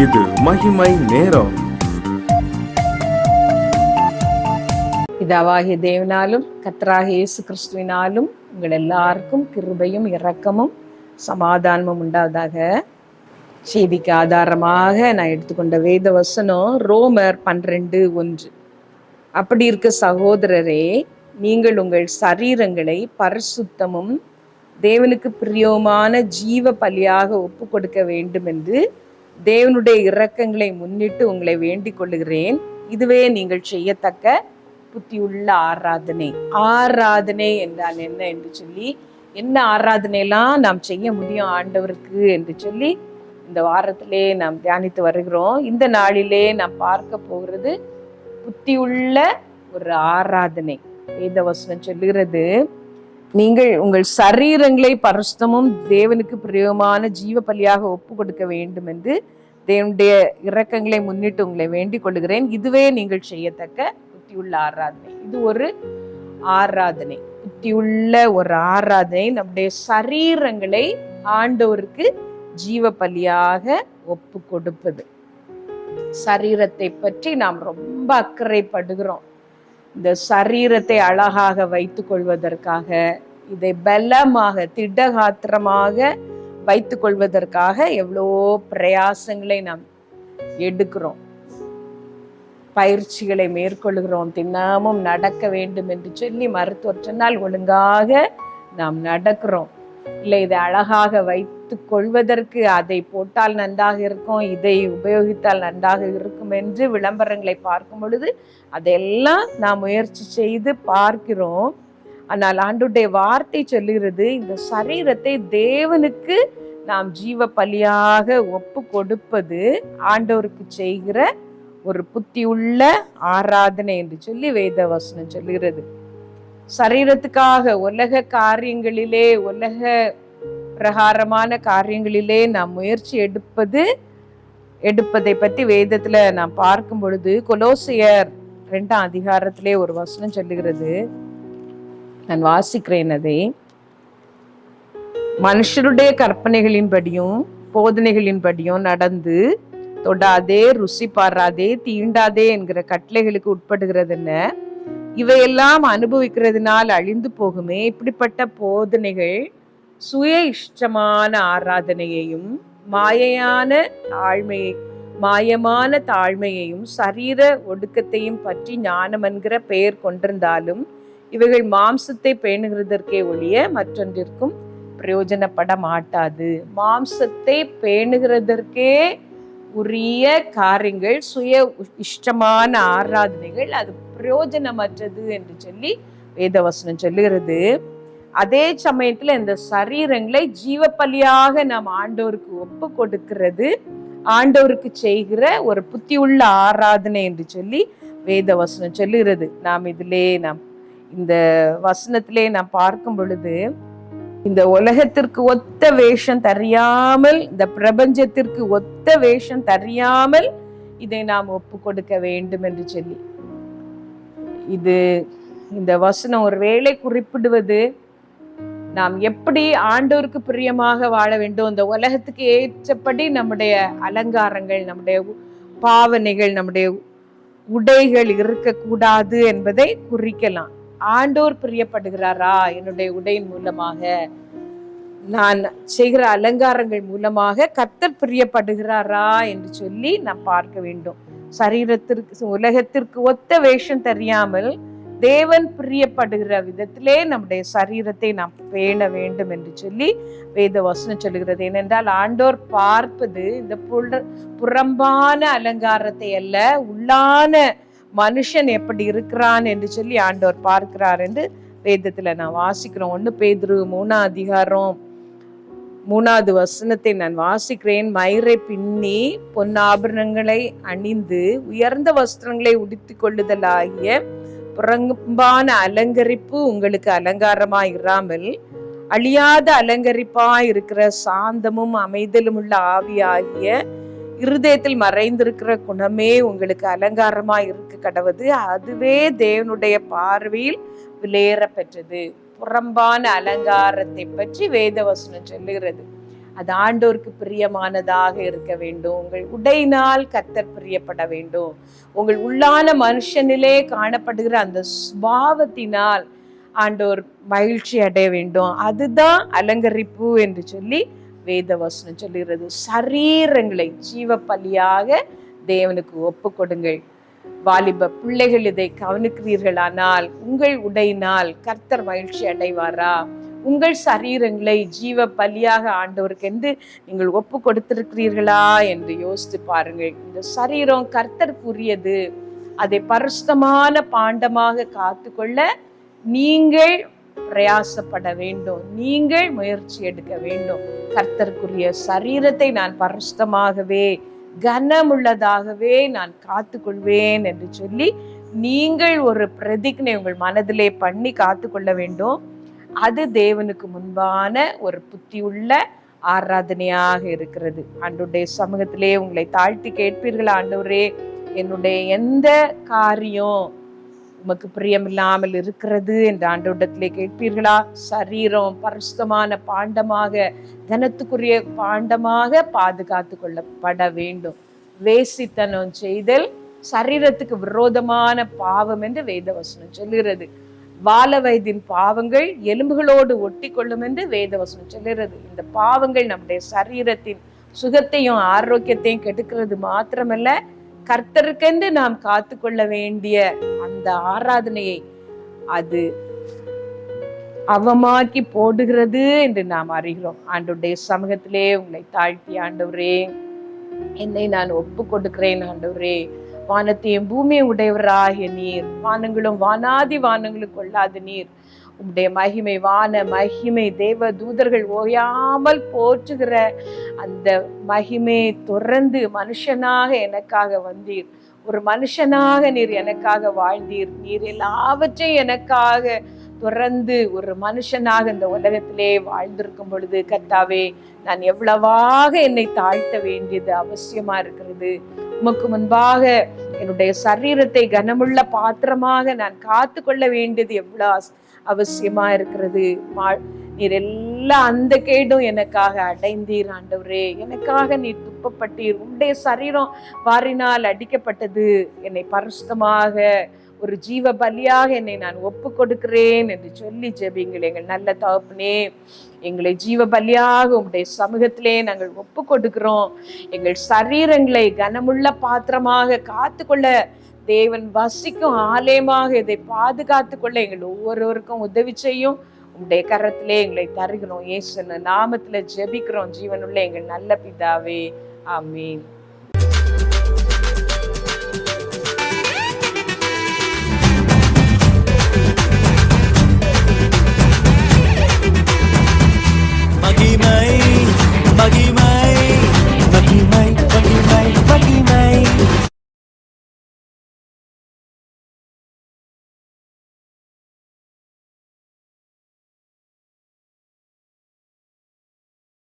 இது மகிமை நேரம். பிதாவாகிய தேவனாலும் கர்த்தராகிய இயேசு கிறிஸ்துவினாலும் உங்கள் எல்லாருக்கும் கிருபையும் இரக்கமும் சமாதானமும் உண்டாவதாக. செய்திக்கு ஆதாரமாக நான் எடுத்துக்கொண்ட வேத வசனம் ரோமர் 12:1. அப்படி இருக்க சகோதரரே, நீங்கள் உங்கள் சரீரங்களை பரிசுத்தமும் தேவனுக்கு பிரியமான ஜீவ பலியாக ஒப்பு கொடுக்க வேண்டும் என்று தேவனுடைய இரக்கங்களை முன்னிட்டு உங்களை வேண்டிக் கொள்ளுகிறேன். இதுவே நீங்கள் செய்யத்தக்க புத்தியுள்ள ஆராதனை. ஆராதனை என்றால் என்ன என்று சொல்லி, என்ன ஆராதனைலாம் நாம் செய்ய முடியும் ஆண்டவருக்கு என்று சொல்லி இந்த வாரத்திலே நாம் தியானித்து வருகிறோம். இந்த நாளிலே நாம் பார்க்க போகிறது புத்தியுள்ள ஒரு ஆராதனை. வேதவசனம் சொல்லுகிறது, நீங்கள் உங்கள் சரீரங்களை பரிசுத்தமும் தேவனுக்கு பிரியமான ஜீவ பலியாக ஒப்பு கொடுக்க வேண்டும் என்று தேவனுடைய இரக்கங்களை முன்னிட்டு உங்களை வேண்டிக் கொள்ளுகிறேன். இதுவே நீங்கள் செய்யத்தக்க புத்தியுள்ள ஆராதனை. இது ஒரு ஆராதனை, புத்தியுள்ள ஒரு ஆராதனை. நம்முடைய சரீரங்களை ஆண்டவருக்கு ஜீவ பலியாக ஒப்பு கொடுப்பது. சரீரத்தை பற்றி நாம் ரொம்ப அக்கறைப்படுகிறோம். இந்த சரீரத்தை அழகாக வைத்துக் கொள்வதற்காக, இதை பலமாக திடகாத்திரமாக வைத்துக் கொள்வதற்காக எவ்வளோ பிரயாசங்களை நாம் எடுக்கிறோம், பயிற்சிகளை மேற்கொள்கிறோம். தினமும் நடக்க வேண்டும் என்று சொல்லி மருத்துவர் சொன்னால் ஒழுங்காக நாம் நடக்கிறோம். இல்லை, இதை அழகாக வைத்துக் கொள்வதற்கு அதை போட்டால் நன்றாக இருக்கும், இதை உபயோகித்தால் நன்றாக இருக்கும் என்று விளம்பரங்களை பார்க்கும் பொழுது அதெல்லாம் நாம் முயற்சி செய்து பார்க்கிறோம். ஆனால் ஆண்டவருடைய வார்த்தை சொல்லுகிறது, இந்த சரீரத்தை தேவனுக்கு நாம் ஜீவ பலியாக ஒப்பு கொடுப்பது ஆண்டவருக்கு செய்கிற ஒரு புத்தியுள்ள ஆராதனை என்று சொல்லி வேத வசனம் சொல்லுகிறது. சரீரத்துக்காக உலக காரியங்களிலே, உலக பிரகாரமான காரியங்களிலே நாம் முயற்சி எடுப்பதை பற்றி வேதத்துல நாம் பார்க்கும் பொழுது கொலோசியர் 2ஆம் அதிகாரத்திலே ஒரு வசனம் சொல்லுகிறது. நான் வாசிக்கிறேன் அதை. மனுஷருடைய கற்பனைகளின்படியும் போதனைகளின்படியும் நடந்து தொடாதே, ருசி பாராதே, தீண்டாதே என்கிற கட்டளைகளுக்கு உட்படுகிறதுன்ன இவையெல்லாம் அனுபவிக்கிறதுனால் அழிந்து போகுமே. இப்படிப்பட்ட போதனைகள் சுய இஷ்டமான ஆராதனையையும் மாயமான தாழ்மையையும் சரீர ஒடுக்கத்தையும் பற்றி ஞானம் என்கிற பெயர் கொண்டிருந்தாலும் இவைகள் மாம்சத்தை பேணுகிறதற்கே ஒழிய மற்றொன்றிற்கும் பிரயோஜனப்பட மாட்டாது. மாம்சத்தை பேணுகிறதற்கே உரிய காரியங்கள், சுய இஷ்டமான ஆராதனைகள், அது பிரயோஜனமற்றது என்று சொல்லி வேதவசனம் சொல்லுகிறது. அதே சமயத்துல இந்த சரீரங்களை ஜீவ பலியாக நாம் ஆண்டவருக்கு ஒப்பு கொடுக்கிறது ஆண்டவருக்கு செய்கிற ஒரு புத்தியுள்ள ஆராதனை என்று சொல்லி வேதவசனம் சொல்லுகிறது. நாம் இந்த வசனத்திலே நாம் பார்க்கும் பொழுது, இந்த உலகத்திற்கு ஒத்த வேஷம் தெரியாமல், இந்த பிரபஞ்சத்திற்கு ஒத்த வேஷம் தெரியாமல் இதை நாம் ஒப்பு கொடுக்க வேண்டும் என்று சொல்லி, இந்த வசனம் ஒருவேளை குறிப்பிடுவது நாம் எப்படி ஆண்டவருக்கு பிரியமாக வாழ வேண்டும், இந்த உலகத்துக்கு ஏற்றபடி நம்முடைய அலங்காரங்கள், நம்முடைய பாவனைகள், நம்முடைய உடைகள் இருக்கக்கூடாது என்பதை குறிக்கலாம். ஆண்டவர் பிரியப்படுகிறாரா? என்னுடைய உடையின் மூலமாக, நான் செய்கிற அலங்காரங்கள் மூலமாக கர்த்தர் பிரியப்படுகிறாரா என்று சொல்லி நாம் பார்க்க வேண்டும். சரீரத்திற்கு, உலகத்திற்கு ஒத்த வேஷம் தெரியாமல் தேவன் பிரியப்படுகிற விதத்திலே நம்முடைய சரீரத்தை நாம் பேண வேண்டும் என்று சொல்லி வேத வசனம் சொல்லுகிறது. ஏனென்றால் ஆண்டோர் பார்ப்பது இந்த புறம்பான அலங்காரத்தை அல்ல, உள்ளான மனுஷன் எப்படி இருக்கிறான் என்று சொல்லி ஆண்டவர் பார்க்கிறார் என்று வேதத்துல நான் வாசிக்கிறோம். 1 பேதுரு 3ஆம் அதிகாரம் 3வது வசனத்தை நான் வாசிக்கிறேன். மயிரை பின்னி பொன்னாபரணங்களை அணிந்து உயர்ந்த வஸ்திரங்களை உடுத்திக் கொள்ளுதலாகிய புறம்பான அலங்கரிப்பு உங்களுக்கு அலங்காரமாய் இராமல் அழியாத அலங்கரிப்பாய் இருக்கிற சாந்தமும் அமைதலும் உள்ள ஆவியாகிய இருதயத்தில் மறைந்திருக்கிற குணமே உங்களுக்கு அலங்காரமா இருக்க கடவுது. அதுவே தேவனுடைய பார்வையில் விலையேற பெற்றது. புறம்பான அலங்காரத்தை பற்றி வேதவசனம் சொல்லுகிறது. அது ஆண்டோருக்கு பிரியமானதாக இருக்க வேண்டும். உங்கள் உடையினால் கர்த்தர் பிரியப்பட வேண்டும். உங்கள் உள்ளான மனுஷனிலே காணப்படுகிற அந்த சுபாவத்தினால் ஆண்டோர் மகிழ்ச்சி அடைய வேண்டும். அதுதான் அலங்கரிப்பு என்று சொல்லி வேத வசனம் சொல்லுகிறது. சரீரங்களை ஜீவ பலியாக தேவனுக்கு ஒப்பு கொடுங்கள். வாலிப பிள்ளைகள் இதை கவனிக்கிறீர்களானால் உங்கள் உடையினால் கர்த்தர் மகிழ்ச்சி அடைவாரா? உங்கள் சரீரங்களை ஜீவ பலியாக ஆண்டவருக்கு என்று நீங்கள் ஒப்பு கொடுத்திருக்கிறீர்களா என்று யோசித்து பாருங்கள். இந்த சரீரம் கர்த்தருக்குரியது. அதை பரிசுத்தமான பாண்டமாக காத்துக்கொள்ள நீங்கள் பிரயாசப்பட வேண்டும். நீங்கள் முயற்சி எடுக்க வேண்டும். கர்த்தருக்குரிய சரீரத்தை நான் பரிசுத்தமாகவே கனமுள்ளதாகவே நான் காத்துக்கொள்வேன் என்று சொல்லி நீங்கள் ஒரு பிரதிஜ்ஞை உங்கள் மனதிலே பண்ணி காத்துக்கொள்ள வேண்டும். அது தேவனுக்கு முன்பான ஒரு புத்தியுள்ள ஆராதனையாக இருக்கிறது. ஆண்டவருடைய சமூகத்திலே உங்களை தாழ்த்தி கேட்பீர்களா? ஆண்டவரே, என்னுடைய எந்த காரியம் உமக்கு பிரியமில்லாமல் இருக்கிறது என்று ஆண்டவரிடத்திலே கேட்பீர்களா? சரீரம் பரிசுத்தமான பாண்டமாக, கனத்துக்குரிய பாண்டமாக பாதுகாத்து கொள்ளப்பட வேண்டும். வேசித்தனம் செய்தல் சரீரத்துக்கு விரோதமான பாவம் என்று வேதவசனம் சொல்லுகிறது. வால வயதின் பாவங்கள் எலும்புகளோடு ஒட்டி கொள்ளும் என்று வேதவசனம் சொல்லுகிறது. இந்த பாவங்கள் நம்முடைய சரீரத்தின் சுகத்தையும் ஆரோக்கியத்தையும் கெடுக்கிறது மாத்திரமல்ல, கர்த்தருக்கென்று நாம் காத்து கொள்ள வேண்டிய அந்த ஆராதனையை அது அவமாக்கி போடுகிறது என்று நாம் அறிகிறோம். ஆண்டவருடைய சமூகத்திலே உங்களை தாழ்த்தி, ஆண்டவரே, என்னை நான் ஒப்பு கொடுக்கிறேன். ஆண்டவரே, வானத்தையும் பூமியும் உடையவராகிய நீர், வானங்களும் வானாதி வானங்களும் கொள்ளாத நீர், உம்முடைய மகிமை, வான மகிமை, தேவ தூதர்கள் ஓயாமல் போற்றுகிற அந்த மகிமையை துறந்து மனுஷனாக எனக்காக வந்தீர். ஒரு மனுஷனாக நீர் எனக்காக வாழ்ந்தீர். நீர் எல்லாவற்றையும் எனக்காக துறந்து ஒரு மனுஷனாக இந்த உலகத்திலே வாழ்ந்திருக்கும் பொழுது கர்த்தாவே, நான் எவ்வளவாக என்னை தாழ்த்த வேண்டியது அவசியமா இருக்கிறது. உமக்கு முன்பாக என்னுடைய சரீரத்தை கனமுள்ள பாத்திரமாக நான் காத்து கொள்ள வேண்டியது எவ்வளவு அவசியமா இருக்கிறது. நீர் எல்லா அந்த கேடும் எனக்காக அடைந்தீர். ஆண்டவரே, எனக்காக நீர் துப்பப்பட்டீர். உம்முடைய சரீரம் வாரினால் அடிக்கப்பட்டது. என்னை பரிசுத்தமாக ஒரு ஜீவ பலியாக என்னை நான் ஒப்பு கொடுக்கிறேன் என்று சொல்லி ஜெபிங்கள். எங்கள் நல்ல தகப்பனே, எங்களை ஜீவ பலியாக உம்முடைய சமூகத்திலே நாங்கள் ஒப்பு கொடுக்கிறோம். எங்கள் சரீரங்களை கனமுள்ள பாத்திரமாக காத்துக்கொள்ள, தேவன் வசிக்கும் ஆலயமாக இதை பாதுகாத்து கொள்ள எங்கள் ஒவ்வொருவருக்கும் உதவி செய்யும். உம்முடைய கரத்திலே எங்களை தருகிறோம். இயேசு நாமத்திலே ஜெபிக்கிறோம். ஜீவனுள்ள எங்கள் நல்ல பிதாவே, ஆமென்.